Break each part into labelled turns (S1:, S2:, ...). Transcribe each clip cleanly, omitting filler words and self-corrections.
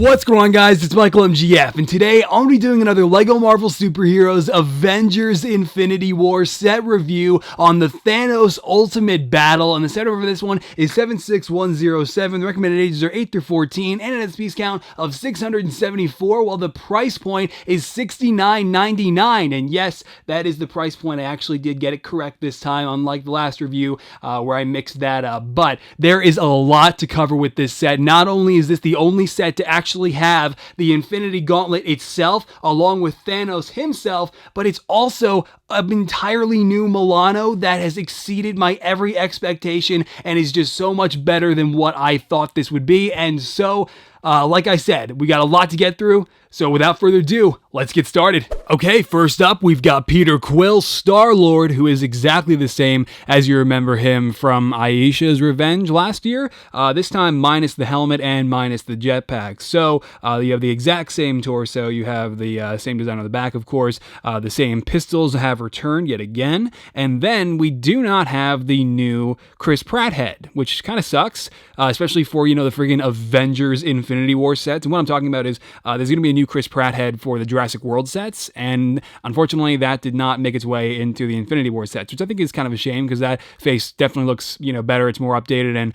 S1: What's going on, guys? It's Michael MGF, and today I'll be doing another LEGO Marvel Superheroes Avengers Infinity War set review on the Thanos Ultimate Battle, and the set number for this one is 76107. The recommended ages are 8 through 14, and it has a piece count of 674, while the price point is $69.99. And yes, that is the price point. I actually did get it correct this time, unlike the last review where I mixed that up. But there is a lot to cover with this set. Not only is this the only set to actually have the Infinity Gauntlet itself, along with Thanos himself, but it's also an entirely new Milano that has exceeded my every expectation and is just so much better than what I thought this would be. And so, like I said, we got a lot to get through. So without further ado, let's get started. Okay, first up, we've got Peter Quill, Star-Lord, who is exactly the same as you remember him from Aisha's Revenge last year. This time minus the helmet and minus the jetpack. So you have the exact same torso. You have the same design on the back, of course. The same pistols have returned yet again. And then we do not have the new Chris Pratt head, which kind of sucks, especially for, the friggin' Avengers Infinity War sets. And what I'm talking about is there's going to be a new Chris Pratt head for the Jurassic World sets, and unfortunately that did not make its way into the Infinity War sets, which I think is kind of a shame because that face definitely looks better. It's more updated and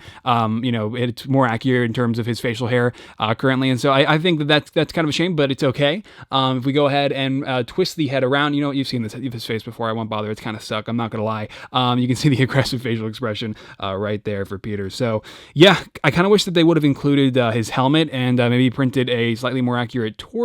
S1: it's more accurate in terms of his facial hair currently, and so I think that's kind of a shame, but it's okay. If we go ahead and twist the head around, you've seen this face before. I won't bother. It's kind of suck. I'm not gonna lie. You can see the aggressive facial expression right there for Peter. So yeah, I kind of wish that they would have included his helmet and maybe printed a slightly more accurate torso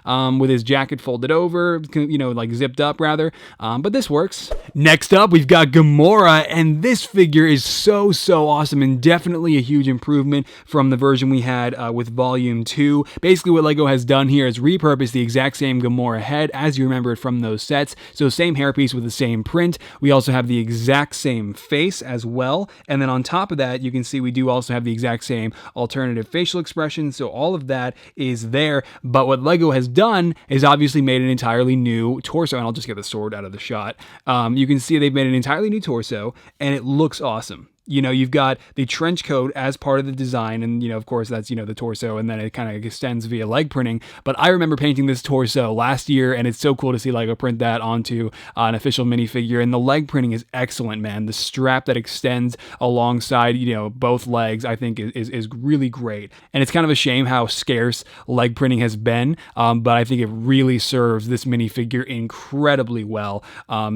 S1: with his jacket folded over, like zipped up rather, but this works. Next up, we've got Gamora, and this figure is so awesome and definitely a huge improvement from the version we had with Volume 2. Basically what LEGO has done here is repurpose the exact same Gamora head as you remember it from those sets, so same hairpiece with the same print. We also have the exact same face as well, and then on top of that you can see we do also have the exact same alternative facial expression, so all of that is there. But what LEGO has done is obviously made an entirely new torso, and I'll just get the sword out of the shot. You can see they've made an entirely new torso, and it looks awesome. You've got the trench coat as part of the design, and, of course, that's, the torso, and then it kind of extends via leg printing. But I remember painting this torso last year, and it's so cool to see LEGO print that onto an official minifigure, and the leg printing is excellent, man. The strap that extends alongside, both legs, I think is really great. And it's kind of a shame how scarce leg printing has been, but I think it really serves this minifigure incredibly well.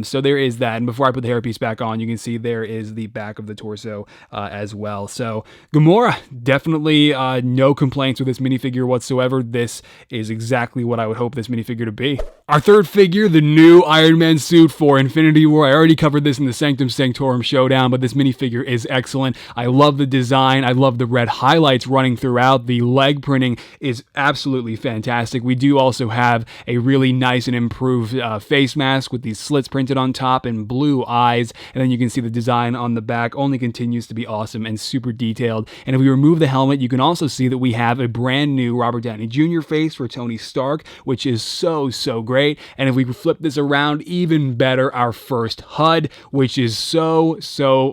S1: So there is that, and before I put the hairpiece back on, you can see there is the back of the torso as well. So Gamora, definitely no complaints with this minifigure whatsoever. This is exactly what I would hope this minifigure to be. Our third figure, the new Iron Man suit for Infinity War. I already covered this in the Sanctum Sanctorum showdown, but this minifigure is excellent. I love the design. I love the red highlights running throughout. The leg printing is absolutely fantastic. We do also have a really nice and improved face mask with these slits printed on top and blue eyes, and then you can see the design on the back only continues to be awesome and super detailed. And if we remove the helmet, you can also see that we have a brand new Robert Downey Jr. face for Tony Stark, which is so great. And if we flip this around, even better, our first HUD, which is so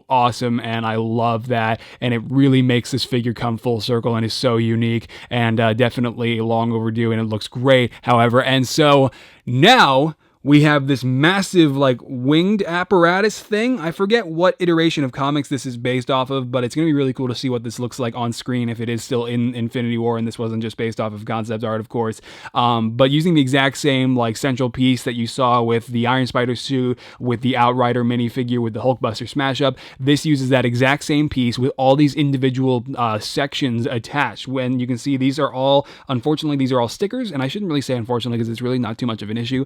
S1: awesome, and I love that, and it really makes this figure come full circle and is so unique, and definitely long overdue, and it looks great, however. And so now we have this massive, winged apparatus thing. I forget what iteration of comics this is based off of, but it's going to be really cool to see what this looks like on screen if it is still in Infinity War, and this wasn't just based off of concept art, of course. But using the exact same, central piece that you saw with the Iron Spider suit, with the Outrider minifigure, with the Hulkbuster smash-up, this uses that exact same piece with all these individual sections attached. When you can see these are all, unfortunately, these are all stickers, and I shouldn't really say unfortunately because it's really not too much of an issue.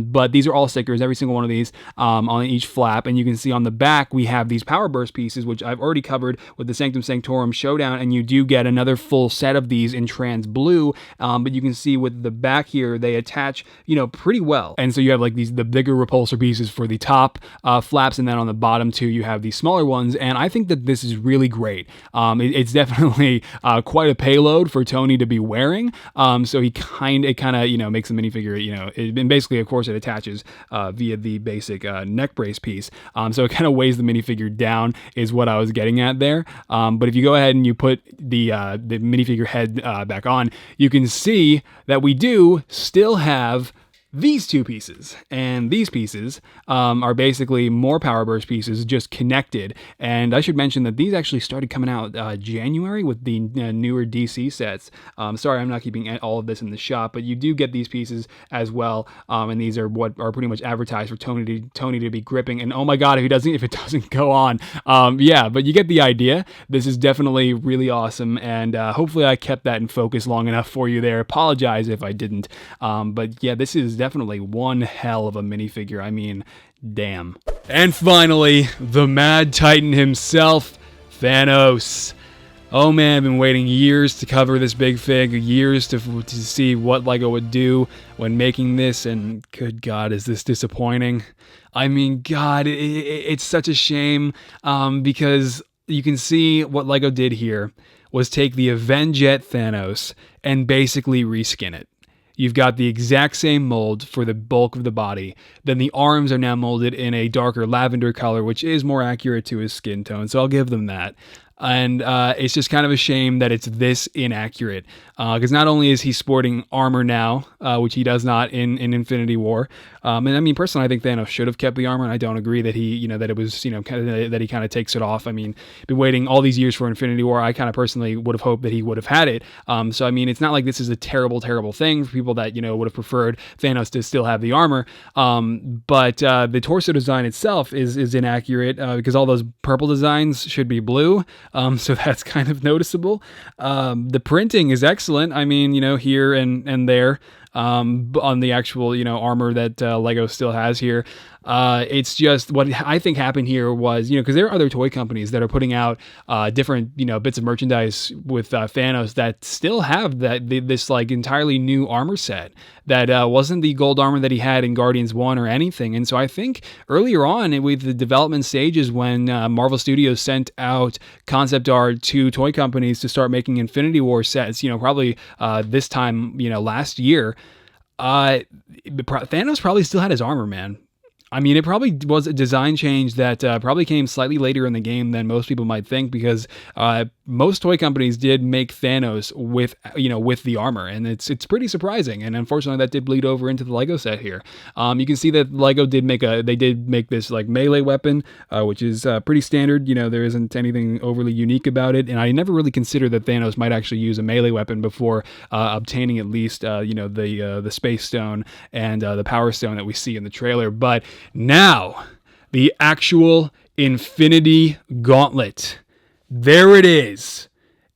S1: But these are all stickers, every single one of these on each flap, and you can see on the back we have these power burst pieces, which I've already covered with the Sanctum Sanctorum showdown, and you do get another full set of these in trans blue, but you can see with the back here they attach pretty well, and so you have the bigger repulsor pieces for the top flaps, and then on the bottom too you have these smaller ones, and I think that this is really great. It's definitely quite a payload for Tony to be wearing, so it kind of makes the minifigure, and basically of course it it attaches via the basic neck brace piece. So it kind of weighs the minifigure down is what I was getting at there. But if you go ahead and you put the minifigure head back on, you can see that we do still have these two pieces, and these pieces are basically more power burst pieces just connected. And I should mention that these actually started coming out January with the newer DC sets. Sorry, I'm not keeping all of this in the shop, but you do get these pieces as well. And these are what are pretty much advertised for Tony to be gripping. And oh my god, if it doesn't go on, yeah, but you get the idea. This is definitely really awesome, and hopefully I kept that in focus long enough for you there. Apologize if I didn't, but yeah, this is definitely one hell of a minifigure. I mean, damn. And finally, the Mad Titan himself, Thanos. Oh man, I've been waiting years to cover this big fig, years to see what LEGO would do when making this, and good God, is this disappointing? I mean, God, it's such a shame, because you can see what LEGO did here was take the Avengers Thanos and basically reskin it. You've got the exact same mold for the bulk of the body. Then the arms are now molded in a darker lavender color, which is more accurate to his skin tone, so I'll give them that. And it's just kind of a shame that it's this inaccurate, because not only is he sporting armor now, which he does not in Infinity War, and I mean personally I think Thanos should have kept the armor, and I don't agree that he that it was that he kind of takes it off. I mean, been waiting all these years for Infinity War. I kind of personally would have hoped that he would have had it. So I mean, it's not like this is a terrible thing for people that would have preferred Thanos to still have the armor. But the torso design itself is inaccurate, because all those purple designs should be blue. So that's kind of noticeable. The printing is excellent. I mean, here and there on the actual, armor that LEGO still has here. It's just what I think happened here was, because there are other toy companies that are putting out different, bits of merchandise with Thanos that still have this like entirely new armor set that wasn't the gold armor that he had in Guardians 1 or anything. And so I think earlier on with the development stages when Marvel Studios sent out concept art to toy companies to start making Infinity War sets, probably this time, last year, Thanos probably still had his armor, man. I mean, it probably was a design change that probably came slightly later in the game than most people might think, because most toy companies did make Thanos with the armor, and it's pretty surprising. And unfortunately, that did bleed over into the LEGO set here. You can see that LEGO did make this like melee weapon, which is pretty standard. There isn't anything overly unique about it, and I never really considered that Thanos might actually use a melee weapon before obtaining at least the Space Stone and the Power Stone that we see in the trailer. But now, the actual Infinity Gauntlet. There it is.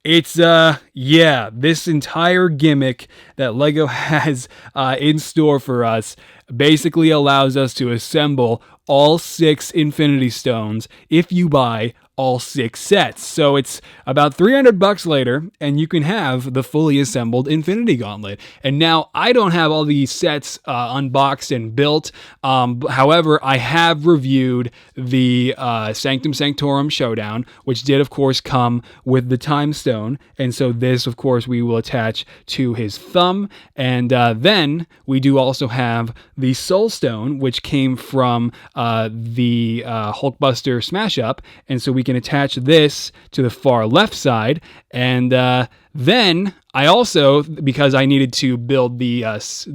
S1: It's, this entire gimmick that LEGO has in store for us basically allows us to assemble all 6 Infinity Stones if you buy all 6 sets. So it's about $300 later, and you can have the fully assembled Infinity Gauntlet. And now I don't have all these sets unboxed and built. However, I have reviewed the Sanctum Sanctorum Showdown, which did, of course, come with the Time Stone. And so this, of course, we will attach to his thumb. And then we do also have the Soul Stone, which came from the Hulkbuster Smash Up. And so we can attach this to the far left side, and then I also, because I needed to build the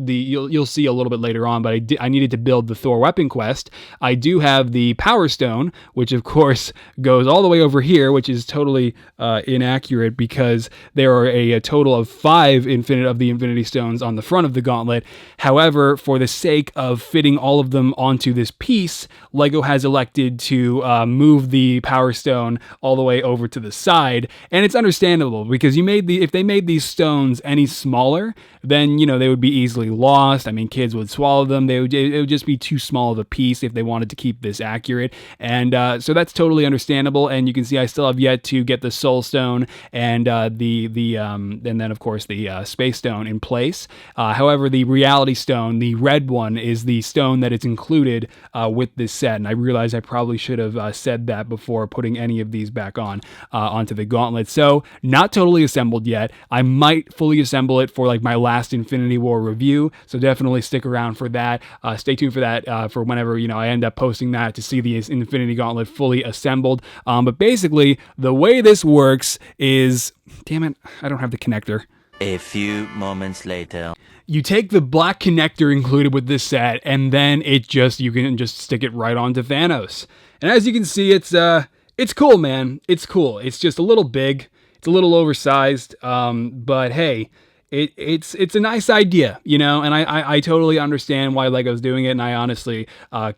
S1: you'll see a little bit later on, but I needed to build the Thor Weapon Quest. I do have the Power Stone, which of course goes all the way over here, which is totally inaccurate because there are a total of 5 of the Infinity Stones on the front of the gauntlet. However, for the sake of fitting all of them onto this piece, LEGO has elected to move the Power Stone all the way over to the side, and it's understandable because if they made these stones any smaller, then they would be easily lost. I mean, kids would swallow them. It would just be too small of a piece if they wanted to keep this accurate, and so that's totally understandable. And you can see I still have yet to get the Soul Stone and and then of course the Space Stone in place. However, the Reality Stone, the red one, is the stone that is included with this set, and I realize I probably should have said that before putting any of these back onto the gauntlet. So not totally assembled assembled yet. I might fully assemble it for like my last Infinity War review, so definitely stick around for that. Stay tuned for that for whenever, you know, I end up posting that to see the Infinity Gauntlet fully assembled. But basically, the way this works is, damn it, I don't have the connector.
S2: A few moments later.
S1: You take the black connector included with this set, and then you can just stick it right onto Thanos. And as you can see, it's cool, man. It's cool. It's just a little big. It's a little oversized. But hey, it's a nice idea, you know, and I totally understand why LEGO's doing it, and I honestly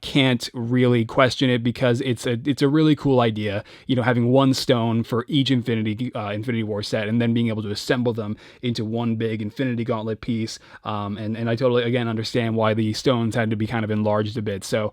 S1: can't really question it, because it's a really cool idea, you know, having one stone for each Infinity War set, and then being able to assemble them into one big Infinity Gauntlet piece. And I totally, again, understand why the stones had to be kind of enlarged a bit. So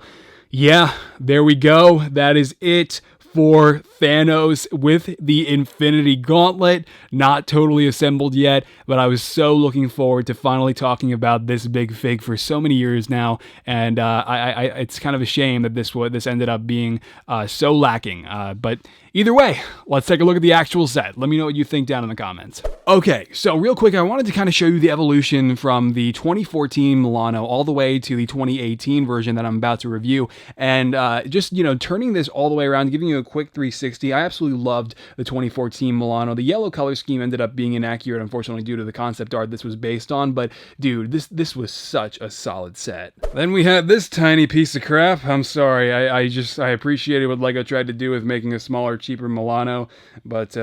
S1: yeah, there we go. That is it for Thanos with the Infinity Gauntlet. Not totally assembled yet, but I was so looking forward to finally talking about this big fig for so many years now, and it's kind of a shame that this ended up being so lacking. But either way, let's take a look at the actual set. Let me know what you think down in the comments. Okay, so real quick, I wanted to kind of show you the evolution from the 2014 Milano all the way to the 2018 version that I'm about to review, and just, you know, turning this all the way around, giving you a quick 360. I absolutely loved the 2014 Milano. The yellow color scheme ended up being inaccurate, unfortunately, due to the concept art this was based on, but dude, this was such a solid set. Then we had this tiny piece of crap. I'm sorry, I appreciated what LEGO tried to do with making a smaller, cheaper Milano, but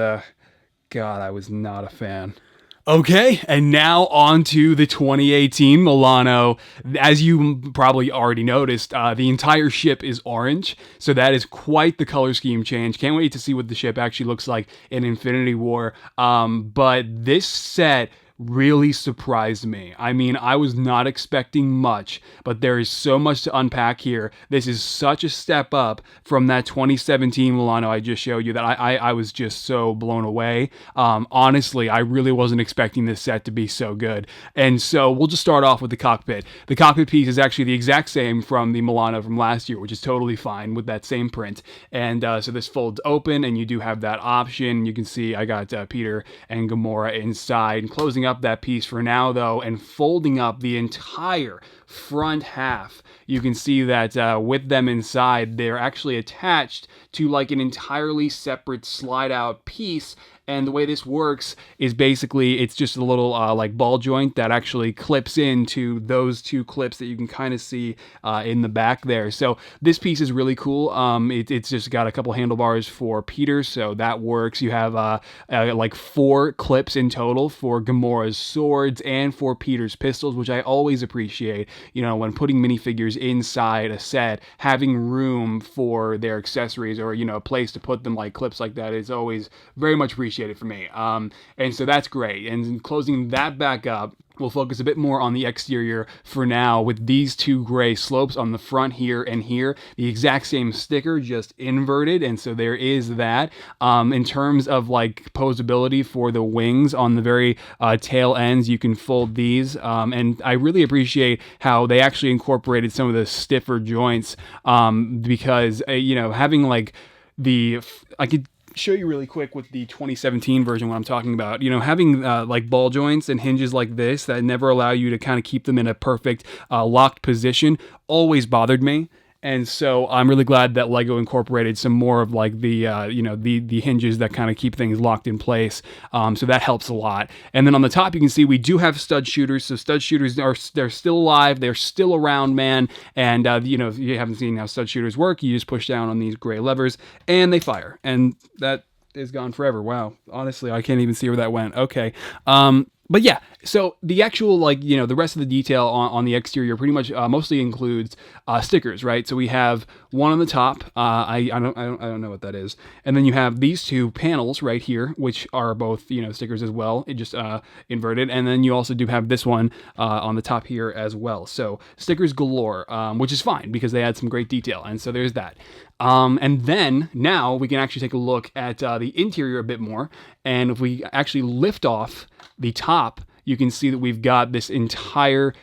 S1: God, I was not a fan. Okay, and now on to the 2018 Milano. As you probably already noticed, the entire ship is orange, so that is quite the color scheme change. Can't wait to see what the ship actually looks like in Infinity War. But this set really surprised me. I mean, I was not expecting much, but there is so much to unpack here. This is such a step up from that 2017 Milano I just showed you that I was just so blown away. Honestly, I really wasn't expecting this set to be so good. And so we'll just start off with the cockpit. The cockpit piece is actually the exact same from the Milano from last year, which is totally fine with that same print. And so this folds open, and you do have that option. You can see I got Peter and Gamora inside, and closing up that piece for now though, and folding up the entire front half. You can see that with them inside, they're actually attached to like an entirely separate slide out piece. And the way this works is basically it's just a little like ball joint that actually clips into those two clips that you can kind of see in the back there. So this piece is really cool. It's just got a couple handlebars for Peter, so that works. You have like 4 clips in total for Gamora's swords and for Peter's pistols, which I always appreciate. You know, when putting minifigures inside a set, having room for their accessories, or, you know, a place to put them, like clips like that, is always very much appreciated for me. And so that's great. And closing that back up, we'll focus a bit more on the exterior for now with these 2 gray slopes on the front here and here. The exact same sticker, just inverted, and so there is that. In terms of like posability for the wings on the very tail ends, you can fold these, and I really appreciate how they actually incorporated some of the stiffer joints, because you know, having like I could show you really quick with the 2017 version what I'm talking about. You know, having like ball joints and hinges like this that never allow you to kind of keep them in a perfect locked position always bothered me. And so I'm really glad that LEGO incorporated some more of like the, you know, the hinges that kind of keep things locked in place. So that helps a lot. And then on the top, you can see we do have stud shooters. So stud shooters they're still alive. They're still around, man. And, you know, if you haven't seen how stud shooters work, you just push down on these gray levers and they fire. And that is gone forever. Wow. Honestly, I can't even see where that went. Okay. But yeah, so the actual, like, you know, the rest of the detail on the exterior pretty much mostly includes stickers, right? So we have one on the top. I don't know what that is, and then you have these 2 panels right here, which are both, you know, stickers as well. It just inverted, and then you also do have this one on the top here as well. So stickers galore, which is fine because they add some great detail, and so there's that. And then now we can actually take a look at the interior a bit more, and if we actually lift off the top, you can see that we've got this entire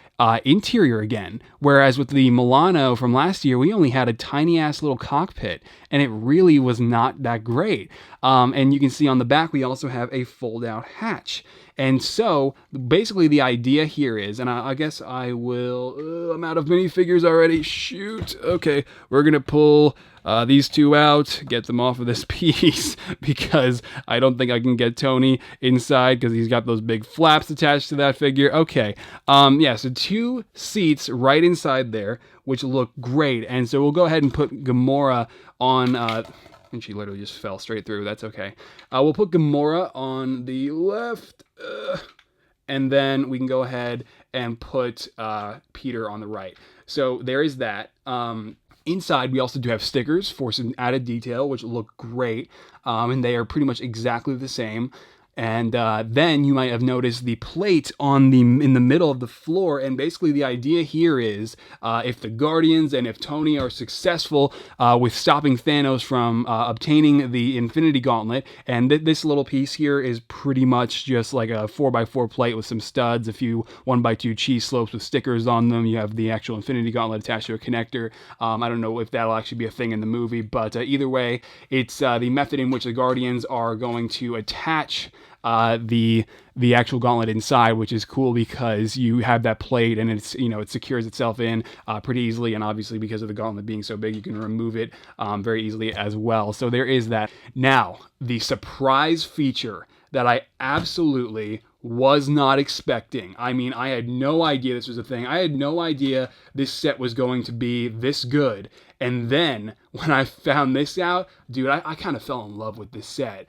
S1: interior again. Whereas with the Milano from last year, we only had a tiny ass little cockpit, and it really was not that great. And you can see on the back, we also have a fold out hatch. And so basically the idea here is, and I guess I will, I'm out of minifigures already. Shoot. Okay, we're going to pull these two out, get them off of this piece, because I don't think I can get Tony inside because he's got those big flaps attached to that figure. Okay, yeah, so 2 seats right inside there, which look great. And so we'll go ahead and put Gamora on, and she literally just fell straight through. That's okay. We'll put Gamora on the left, and then we can go ahead and put Peter on the right. So there is that. Inside, we also do have stickers for some added detail, which look great, and they are pretty much exactly the same. And then you might have noticed the plate in the middle of the floor. And basically the idea here is if the Guardians and if Tony are successful with stopping Thanos from obtaining the Infinity Gauntlet, and this little piece here is pretty much just like a 4x4 plate with some studs, a few 1x2 cheese slopes with stickers on them. You have the actual Infinity Gauntlet attached to a connector. I don't know if that'll actually be a thing in the movie, but either way, it's the method in which the Guardians are going to attach the actual gauntlet inside, which is cool because you have that plate and it's, it secures itself in pretty easily, and obviously because of the gauntlet being so big, you can remove it very easily as well. So there is that. Now, the surprise feature that I absolutely was not expecting. I mean, I had no idea this was a thing. I had no idea this set was going to be this good. And then when I found this out, dude, I kind of fell in love with this set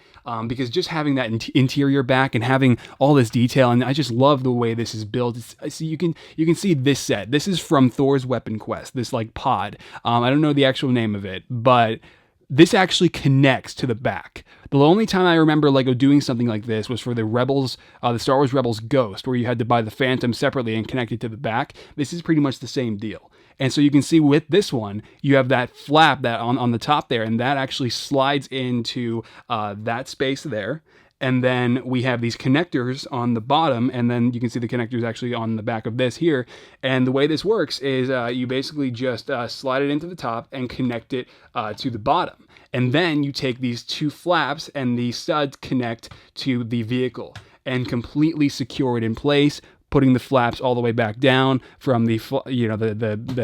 S1: because just having that interior back and having all this detail, and I just love the way this is built. So you can see this set. This is from Thor's Weapon Quest, this like pod. I don't know the actual name of it, but this actually connects to the back. The only time I remember LEGO doing something like this was for the Rebels, the Star Wars Rebels Ghost, where you had to buy the Phantom separately and connect it to the back. This is pretty much the same deal. And so you can see with this one, you have that flap that on the top there, and that actually slides into that space there. And then we have these connectors on the bottom, and then you can see the connectors actually on the back of this here. And the way this works is you basically just slide it into the top and connect it to the bottom. And then you take these 2 flaps and the studs connect to the vehicle and completely secure it in place, putting the flaps all the way back down from the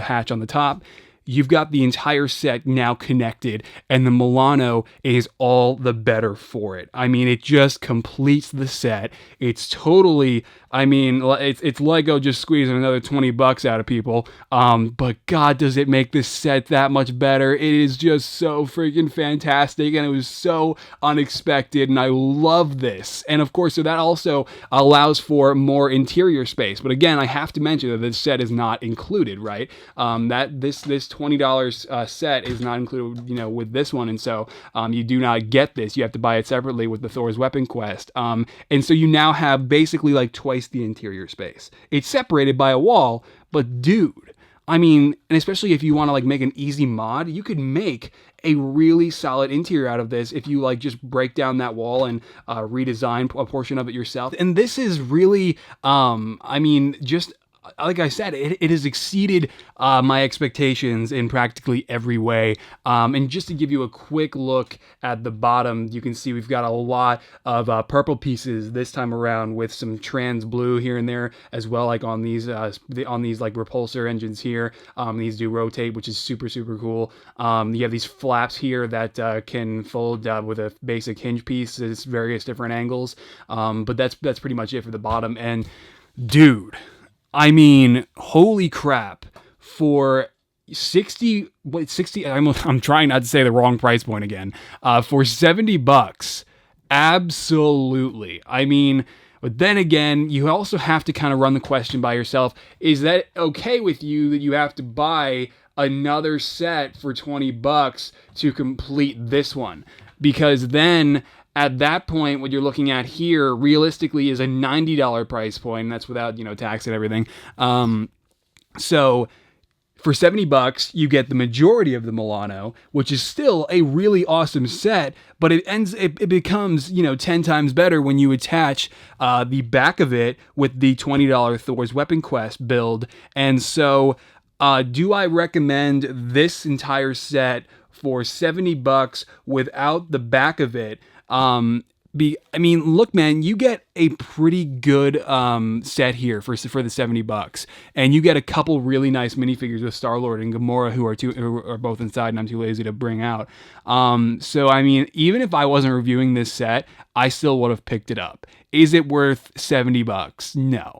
S1: hatch on the top. You've got the entire set now connected, and the Milano is all the better for it. I mean, it just completes the set. It's totally, it's LEGO just squeezing another $20 out of people. But God, does it make this set that much better? It is just so freaking fantastic, and it was so unexpected, and I love this. And of course, so that also allows for more interior space. But again, I have to mention that this set is not included, right? That this $20 set is not included, with this one, and so you do not get this. You have to buy it separately with the Thor's Weapon Quest, and so you now have basically like twice the interior space. It's separated by a wall, but dude, and especially if you want to like make an easy mod, you could make a really solid interior out of this if you like just break down that wall and redesign a portion of it yourself. And this is really, just like I said, it has exceeded my expectations in practically every way. And just to give you a quick look at the bottom, you can see we've got a lot of purple pieces this time around with some trans blue here and there as well, like on these like repulsor engines here. These do rotate, which is super, super cool. You have these flaps here that can fold with a basic hinge piece at various different angles. But that's pretty much it for the bottom. And dude, holy crap, for 60, I'm trying not to say the wrong price point again, for $70, absolutely. But then again, you also have to kind of run the question by yourself, is that okay with you that you have to buy another set for $20 to complete this one? Because then at that point, what you're looking at here, realistically, is a $90 price point, and that's without, tax and everything. So For 70 bucks, you get the majority of the Milano, which is still a really awesome set, but it becomes, 10 times better when you attach the back of it with the $20 Thor's Weapon Quest build. And so, do I recommend this entire set for 70 bucks without the back of it? Look, man, you get a pretty good set here for the 70 bucks, and you get a couple really nice minifigures with Star-Lord and Gamora who are both inside, and I'm too lazy to bring out. So even if I wasn't reviewing this set, I still would have picked it up. Is it worth 70 bucks? No.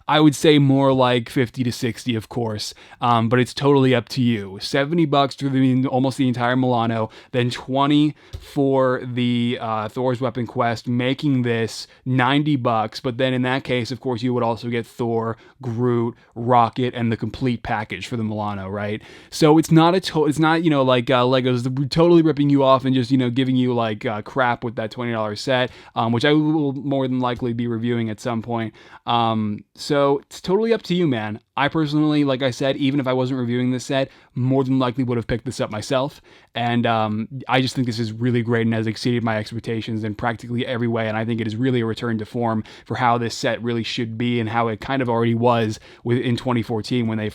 S1: I would say more like 50 to 60, of course, but it's totally up to you. 70 bucks for almost the entire Milano, then 20 for the Thor's Weapon Quest, making this 90 bucks, but then in that case, of course, you would also get Thor, Groot, Rocket, and the complete package for the Milano, right? So it's not like Lego's totally ripping you off and just, giving you like crap with that $20 set, which I will more than likely be reviewing at some point. So it's totally up to you, man. I personally, like I said, even if I wasn't reviewing this set, more than likely would have picked this up myself. And I just think this is really great and has exceeded my expectations in practically every way. And I think it is really a return to form for how this set really should be and how it kind of already was in 2014 when they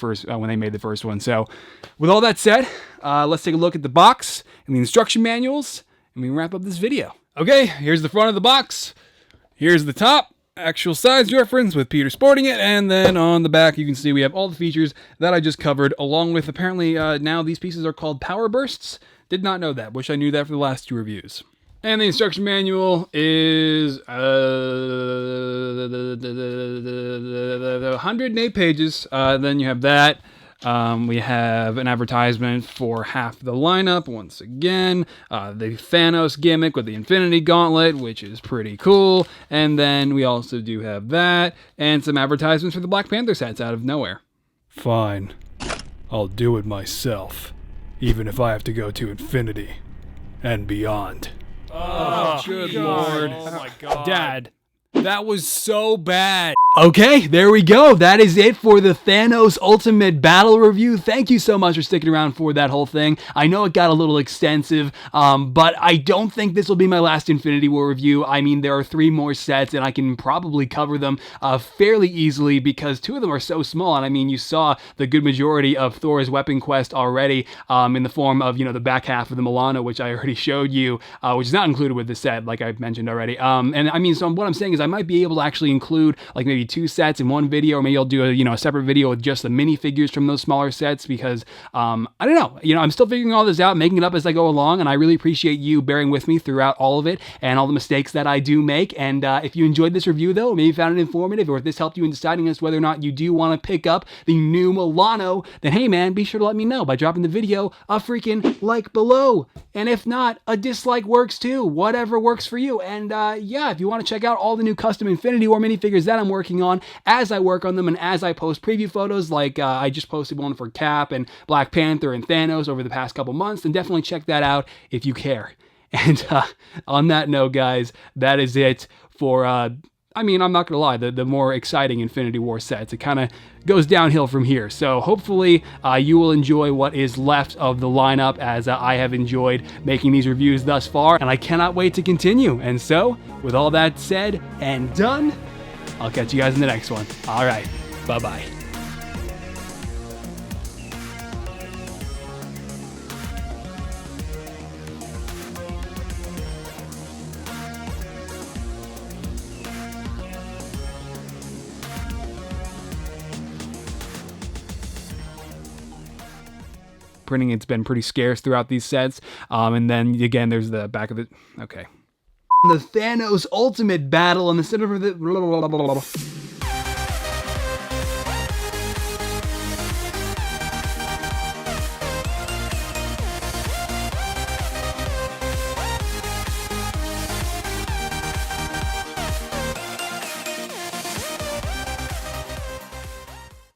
S1: made the first one. So with all that said, let's take a look at the box and the instruction manuals, and we wrap up this video. Okay, here's the front of the box. Here's the top, actual size reference with Peter sporting it, and then on the back you can see we have all the features that I just covered, along with apparently now these pieces are called power bursts. Did not know that. Wish I knew that for the last 2 reviews. And the instruction manual is 108 pages. Then you have that. We have an advertisement for half the lineup, once again, the Thanos gimmick with the Infinity Gauntlet, which is pretty cool, and then we also do have that, and some advertisements for the Black Panther sets out of nowhere.
S3: Fine. I'll do it myself, even if I have to go to infinity and beyond.
S1: Oh, good lord.
S3: Oh my god.
S1: Dad, that was so bad. Okay, there we go. That is it for the Thanos Ultimate Battle review. Thank you so much for sticking around for that whole thing. I know it got a little extensive, but I don't think this will be my last Infinity War review. There are 3 more sets, and I can probably cover them fairly easily because 2 of them are so small. And you saw the good majority of Thor's Weapon Quest already in the form of, the back half of the Milano, which I already showed you, which is not included with the set, like I've mentioned already. So what I'm saying is I might be able to actually include like maybe 2 sets in one video, or maybe I'll do a separate video with just the minifigures from those smaller sets, because I don't know, I'm still figuring all this out, making it up as I go along, and I really appreciate you bearing with me throughout all of it and all the mistakes that I do make. And if you enjoyed this review though, maybe found it informative, or if this helped you in deciding as whether or not you do want to pick up the new Milano, then hey man, be sure to let me know by dropping the video a freaking like below. And if not, a dislike works too, whatever works for you. And yeah, if you want to check out all the new custom Infinity War minifigures that I'm working on, as I work on them and as I post preview photos, like I just posted one for Cap and Black Panther and Thanos over the past couple months, then definitely check that out if you care. And on that note, guys, that is it for I'm not gonna lie, the more exciting Infinity War sets. It kind of goes downhill from here. So hopefully you will enjoy what is left of the lineup, as I have enjoyed making these reviews thus far, and I cannot wait to continue. And so, with all that said and done, I'll catch you guys in the next one. All right, bye-bye. Printing, it's been pretty scarce throughout these sets. And then again, there's the back of it. Okay. The Thanos Ultimate Battle, and the center of the